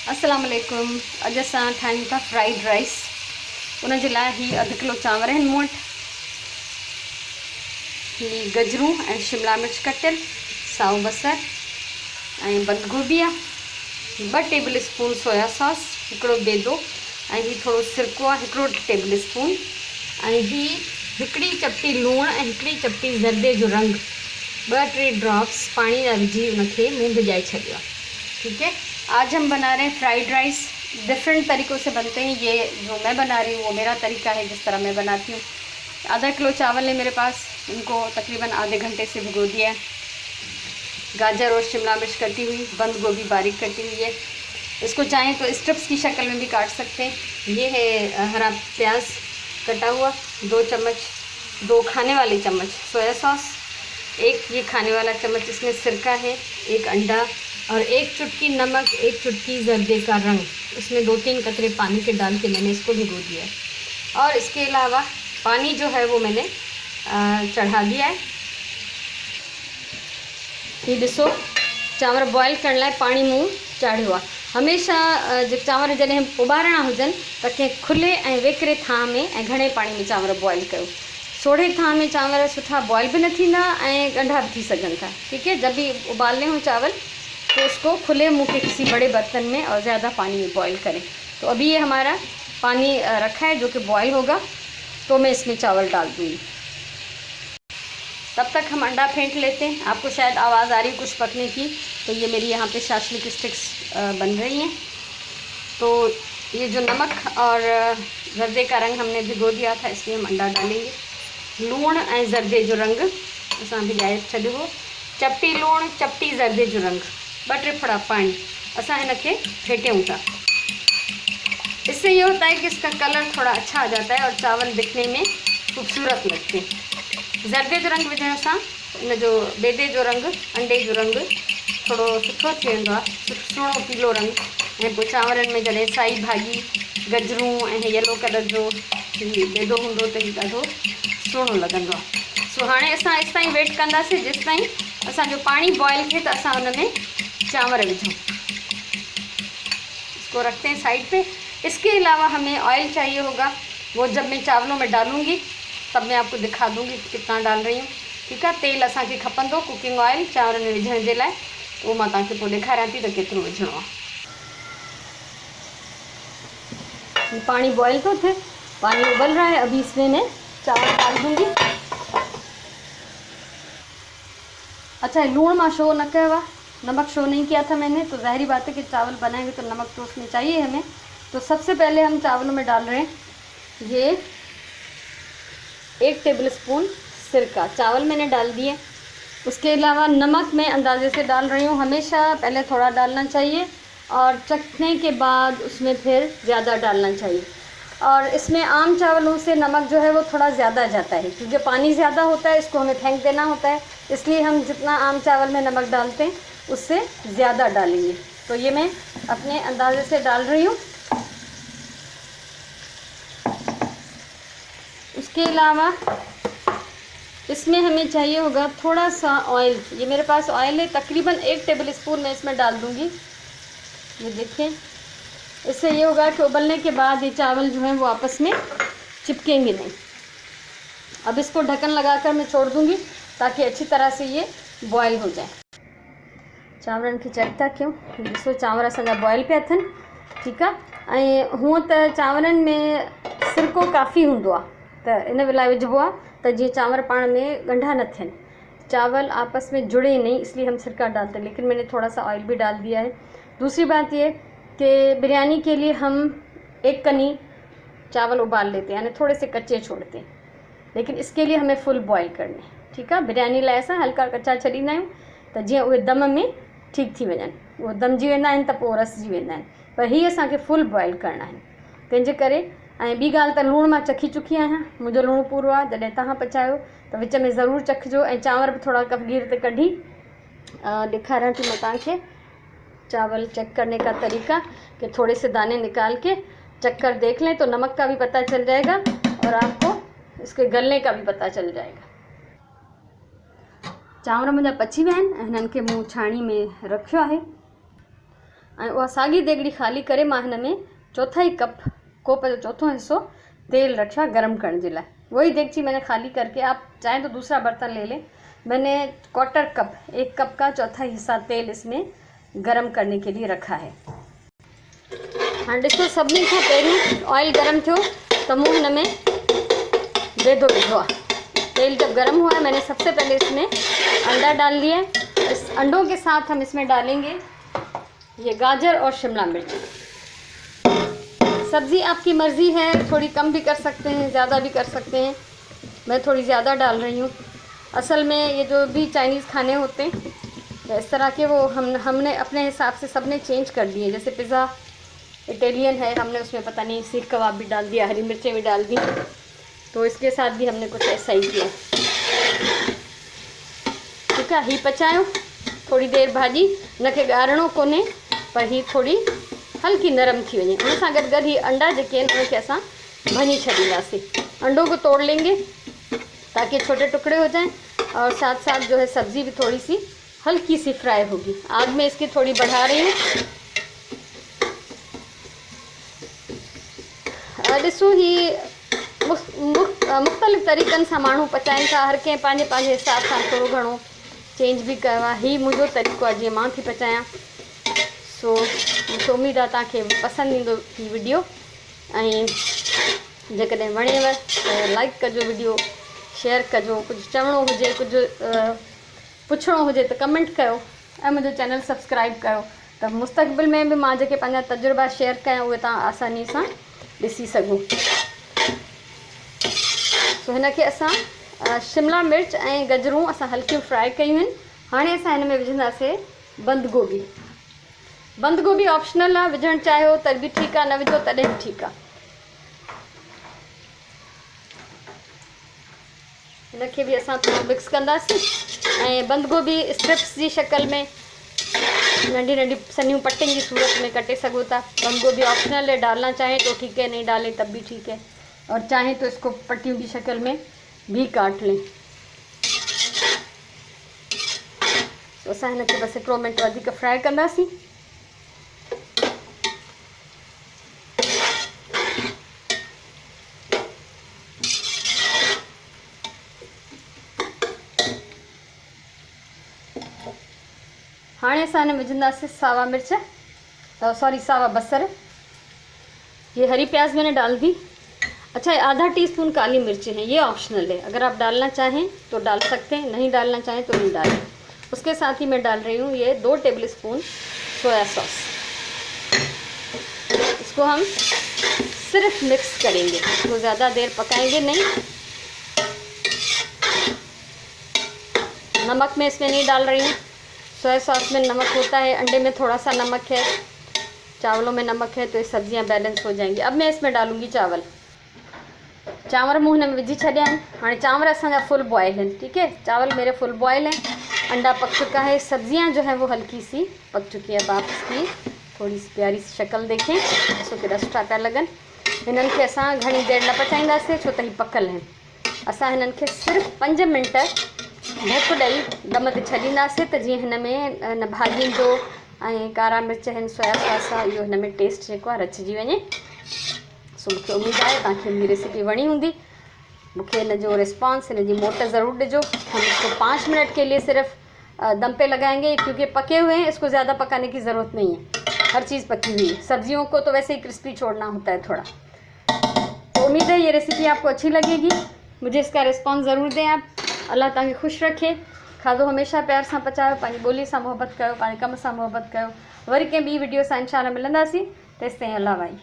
अस्सलाम वालेकुम। अॼु असां ठाहियूं था फ्राइड राइस। उन जे लाइ ही अधु किलो चांवर आहिनि मूं वटि, ही गजरूं ऐं शिमला मिर्च कटियल, साओ बसर ऐं बंद गोभी आहे, 2 टेबल स्पून सोया सॉस, हिकिड़ो बेदो ऐं ही थोरो सिरको आहे, हिकिड़ो टेबल स्पून ऐं ही हिकिड़ी चपटी लूणु ऐं हिकिड़ी चपटी ज़र्दे जो रंग, 2-3 ड्रॉप्स पाणी जा विझी उनखे मूं भिजाए छॾियो आहे। ठीक है, आज हम बना रहे हैं फ्राइड राइस। डिफरेंट तरीक़ों से बनते हैं। ये जो मैं बना रही हूँ वो मेरा तरीका है, जिस तरह मैं बनाती हूँ। आधा किलो चावल है मेरे पास, इनको तकरीबन आधे घंटे से भिगो दिया है। गाजर और शिमला मिर्च कटी हुई, बंद गोभी बारीक कटी हुई है। इसको चाहें तो स्ट्रिप्स की शक्ल में भी काट सकते हैं। ये है हरा प्याज कटा हुआ, 2 चम्मच, 2 खाने वाले चम्मच सोया सॉस, 1 ये खाने वाला चम्मच इसमें सिरका है, 1 अंडा और 1 चुटकी नमक, 1 चुटकी ज़र्दे का रंग। इसमें 2-3 कतरे पानी के डाल के मैंने इसको भिगो दिया है। और इसके अलावा पानी जो है वो मैंने चढ़ा दिया है। ये ॾिसो, चांवर बॉयल करण लाइ पाणी मूं चाढ़ियो आहे। हमेशह जो चांवर जॾहिं उॿारणा हुजनि त कंहिं खुले ऐं वेकिरे थां में ऐं घणे पाणी में चांवर बॉयल कयो। सोढ़े थां में चांवर सुठा बॉयल भी न थींदा ऐं ॻंढा भी थी सघनि था। ठीक है, जब भी उबालने हो चावल तो उसको खुले मुँह के किसी बड़े बर्तन में और ज़्यादा पानी में बॉईल करें। तो अभी ये हमारा पानी रखा है जो कि बॉईल होगा, तो मैं इसमें चावल डाल दूँगी। तब तक हम अंडा फेंट लेते हैं। आपको शायद आवाज़ आ रही है कुछ पकने की, तो ये मेरी यहाँ पे शाशलिक स्टिक्स बन रही हैं। तो ये जो नमक और ज़र्दे का रंग हमने भिगो दिया था, इसमें हम अंडा डालेंगे। लूण ऐं ज़र्दे जो रंग असां भिजाए छॾियो हो। चपटी लूण, चपटी ज़र्दे जो रंग, 2 फड़ा पानी, असां हिनखे फेंटियूं था। इससे ये होता है कि इसका कलर थोड़ा अच्छा आ जाता है और चावल दिखने में खूबसूरत लगते हैं। ज़र्दे जो रंग विझण सां इन जो बेदे जो रंग, अंडे जो रंग थोड़ो सुठो थी वेंदो आहे, सुहिणो पीलो रंग। ऐं पोइ चांवरनि में जॾहिं साई भाॼी, गजरूं ऐं येलो कलर जो बेदो हूंदो त हीउ ॾाढो सुहिणो लॻंदो आहे। सो हाणे असां एसि ताईं वेट कंदासीं जेसि ताईं असांजो पाणी बॉयल थिए त असां हुन में चांवर विझूं। इसको रखते हैं साइड पे। इसके अलावा हमें ऑयल चाहिए होगा, वो जब मैं चावलों में डालूंगी तब मैं आपको दिखा दूंगी कितना डाल रही हूँ। ठीक है, तेल असांखे खपंदो कुकिंग ऑयल चांवर में विझण जे लाइ, उहो मां तव्हांखे पोइ ॾेखारियां थी त केतिरो विझणो आहे। पानी बॉयल तो थे, पानी उबल रहा है, अभी इसमें मैं चावल डाल दूंगी। अच्छा, लूण मां शो न किया हुआ, नमक शो नहीं किया था मैंने, तो ज़ाहिरी बात है कि चावल बनाएंगे तो नमक तो उसमें चाहिए हमें। तो सबसे पहले हम चावलों में डाल रहे हैं ये 1 टेबल स्पून सिरका, चावल मैंने डाल दिए। उसके अलावा नमक मैं अंदाजे से डाल रही हूँ। हमेशा पहले थोड़ा डालना चाहिए और चखने के बाद उसमें फिर ज़्यादा डालना चाहिए। और इसमें आम चावलों से नमक जो है वो थोड़ा ज़्यादा जाता है, क्योंकि पानी ज़्यादा होता है, इसको हमें फेंक देना होता है, इसलिए हम जितना आम चावल में नमक डालते हैं उससे ज़्यादा डालेंगे। तो ये मैं अपने अंदाजे से डाल रही हूँ। उसके अलावा इसमें हमें चाहिए होगा थोड़ा सा ऑयल। ये मेरे पास ऑयल है, तकरीबन 1 टेबल स्पून मैं इसमें डाल दूँगी। ये देखें, इससे ये होगा कि उबलने के बाद ये चावल जो हैं वो आपस में चिपकेंगे नहीं। अब इसको ढक्कन लगाकर मैं छोड़ दूँगी ताकि अच्छी तरह से ये बॉयल हो जाए। चांवरनि खे चेक था कयूं, ॾिसो चांवर असांजा बॉयल पिया थियनि। ठीकु आहे, ऐं हूअं त चांवरनि में सिरको काफ़ी हूंदो आहे, त इन लाइ विझबो आहे त जीअं चांवर पाण में ॻंढा न थियनि, चावल आपस में जुड़े नहीं, इसलिए हम सिरका डालते हैं। लेकिन मैंने थोड़ा सा ऑयल भी डाल दिया है। दूसरी बात ये कि बिरयानी के लिए हम 1 कनी चावल उबाल लेते हैं, यानी थोड़े से कच्चे छोड़ते हैं, लेकिन इसके लिए हमें फुल बॉयल करने हैं। ठीक है, बिरयानी लाइ असां हल्का कच्चा छॾींदा आहियूं त जीअं उहे दम में ठीक थी वञनि। उहे दमजी वेंदा आहिनि त पोइ रसिजी वेंदा आहिनि, पर हीअ असांखे फुल बॉयल करणा आहिनि। तंहिंजे करे ऐं ॿी ॻाल्हि त लूणु मां चखी चुकी आहियां, मुंहिंजो लूणु पूरो आहे। जॾहिं तव्हां पचायो त विच में ज़रूरु चखिजो। ऐं चांवर बि थोड़ा कफ़गीर ते कढी ॾेखारियां थी मैं तव्हांखे चावल चेक करने का तरीका, कि थोड़े से दाने निकाल के चख कर देख लें तो नमक का भी पता चल जाएगा और आपको इसके गलने का भी पता चल जाएगा। चांवर मुंहिंजा पची विया आहिनि, हिननि खे मूं छाणी में रखियो आहे। ऐं उहा साॻी देगड़ी ख़ाली करे मां हिन में चौथाई कोप जो चौथो हिस्सो तेल रखा गरम करने के लिए। वही देगची मैंने खाली करके, आप चाहें तो दूसरा बर्तन ले लें। मैंने 1/4 कप, 1 कप का चौथा हिस्सा तेल इसमें गरम करने के लिए रखा है। हाँ ॾिसो, सभिनी खां पहिरियों ऑयल गरम थियो तो मूं हिन में बेदो विधो आहे। तेल जब गरम हुआ है मैंने सबसे पहले इसमें अंडा डाल लिया है। इस अंडों के साथ हम इसमें डालेंगे ये गाजर और शिमला मिर्च। सब्ज़ी आपकी मर्ज़ी है, थोड़ी कम भी कर सकते हैं, ज़्यादा भी कर सकते हैं। मैं थोड़ी ज़्यादा डाल रही हूँ। असल में ये जो भी चाइनीज़ खाने होते हैं इस तरह के, वो हमने अपने हिसाब से सब ने चेंज कर दिए। जैसे पिज़्ज़ा इटालियन है, हमने उसमें पता नहीं सीख कबाब भी डाल दिया, हरी मिर्चें भी डाल दी, तो इसके साथ भी हमने कुछ ऐसा ही किया। ठीक है, ही पचायो थोड़ी देर भाॼी, हुनखे ॻारणो कोन्हे, पर ही थोड़ी हल्की नरम थी वञे। उन सां गॾु ही अंडा जेके आहिनि उनखे असां भञी छॾींदासीं। अंडों को तोड़ लेंगे ताकि छोटे टुकड़े हो जाएं, और साथ साथ जो है सब्ज़ी भी थोड़ी सी हल्की सी फ्राई होगी। आग में इसकी थोड़ी बढ़ा रही हूँ। ॾिसो, ही मुख़्तलिफ़ तरीक़नि सां माण्हू पचाइनि था, हर कंहिं पंहिंजे पंहिंजे हिसाब सां थोरो घणो चेंज भी कयो आहे। ही मुंहिंजो तरीक़ो आहे जीअं मां थी पचायां। सो मूंखे उमेदु आहे तव्हांखे पसंदि ईंदो ही वीडियो, ऐं जेकॾहिं वणेव त लाइक कजो, वीडियो शेयर कजो, कुझु चवणो हुजे, कुझु पुछणो हुजे त कमेंट कयो, ऐं मुंहिंजो चैनल सब्सक्राइब कयो, त मुस्तक़बिल में बि मां जेके पंहिंजा तजुर्बा शेयर कयां उहे तव्हां आसानी सां ॾिसी सघो। सो हिनखे असां शिमला मिर्च ऐं गजरूं असां हल्कियूं फ्राई कयूं आहिनि। हाणे असां हिन में विझंदासीं बंद गोभी। बंद गोभी ऑप्शनल आहे, विझणु चाहियो त बि ठीकु आहे, न विझो तॾहिं बि ठीकु आहे। हिनखे बि असां थोरो मिक्स कंदासीं, ऐं बंद गोभी स्ट्रिप्स जी शक्ल में नंढी नंढी सन्हियूं पट्टियुनि की सूरत में कटे सको था। बंद गोभी ऑप्शनल है, डालना चाहें तो ठीक है, नहीं डालें तब भी ठीक है, और चाहें तो इसको पट्टियों की शक्ल में भी काट लें। तो असां हिनखे बस 1 मिनट वधीक फ्राई कंदासीं। हाणे असां हिन में विझंदासीं सावा मिर्च, सॉरी सावा बसर। ये हरी प्याज मैंने डाल दी। अच्छा, आधा टीस्पून काली मिर्च है, ये ऑप्शनल है, अगर आप डालना चाहें तो डाल सकते हैं, नहीं डालना चाहें तो नहीं डालें। उसके साथ ही मैं डाल रही हूँ ये 2 टेबल स्पून सोया सॉस। इसको हम सिर्फ मिक्स करेंगे, इसको ज़्यादा देर पकाएंगे नहीं। नमक मैं इसमें नहीं डाल रही हूँ, सोया सॉस में नमक होता है, अंडे में थोड़ा सा नमक है, चावलों में नमक है, तो ये सब्जियां बैलेंस हो जाएंगी। अब मैं इसमें डालूंगी चावल। चावल मुँह हिन में विझी छॾिया आहिनि। हाणे चांवर असांजा फुल बॉयल हैं, ठीक है, चावल मेरे फुल बॉयल हैं, अंडा पक चुका है, सब्जियां जो है वो हल्की सी पक चुकी है। अब आप इसकी थोड़ी सी प्यारी सी शक्ल देखें, ॾिसो केॾा सुठा पिया लॻनि। हिननि खे असां घणी देरि न पचाईंदासीं, छो त ही पकल आहिनि। असां हिननि खे सिर्फ़ु 5 मिंट ढक ॾेई दम ते छॾींदासीं, त जीअं हिन में हिन भाॼियुनि जो ऐं कारा मिर्च आहिनि, सोया सॉस आहे, इहो हिन में टेस्ट जेको आहे रचिजी वञे। सो मूंखे उमेदु आहे तव्हांखे मुंहिंजी रेसिपी वणी हूंदी। मुझे इन जो रिस्पॉन्स, इन जी मोट ज़रूर दीजो। हम इसको 5 मिनट के लिए सिर्फ दम पे लगाएंगे, क्योंकि पके हुए हैं, इसको ज़्यादा पकाने की ज़रूरत नहीं है, हर चीज़ पकी हुई है। सब्जियों को तो वैसे ही क्रिस्पी छोड़ना होता है थोड़ा। तो उम्मीद है ये रेसिपी आपको अच्छी लगेगी, मुझे इसका रिस्पॉन्स ज़रूर दें आप। अल्लाह तव्हांखे खुश रखे, खाधो हमेशा प्यार सां पचायो, पंहिंजी ॿोली सां मोहबत कयो, पंहिंजे कम सां मोहबत कयो। वरी कंहिं ॿी वीडियो सां इंशाअल्लाह मिलंदासीं, तेसिताईं अल्लाह भाई।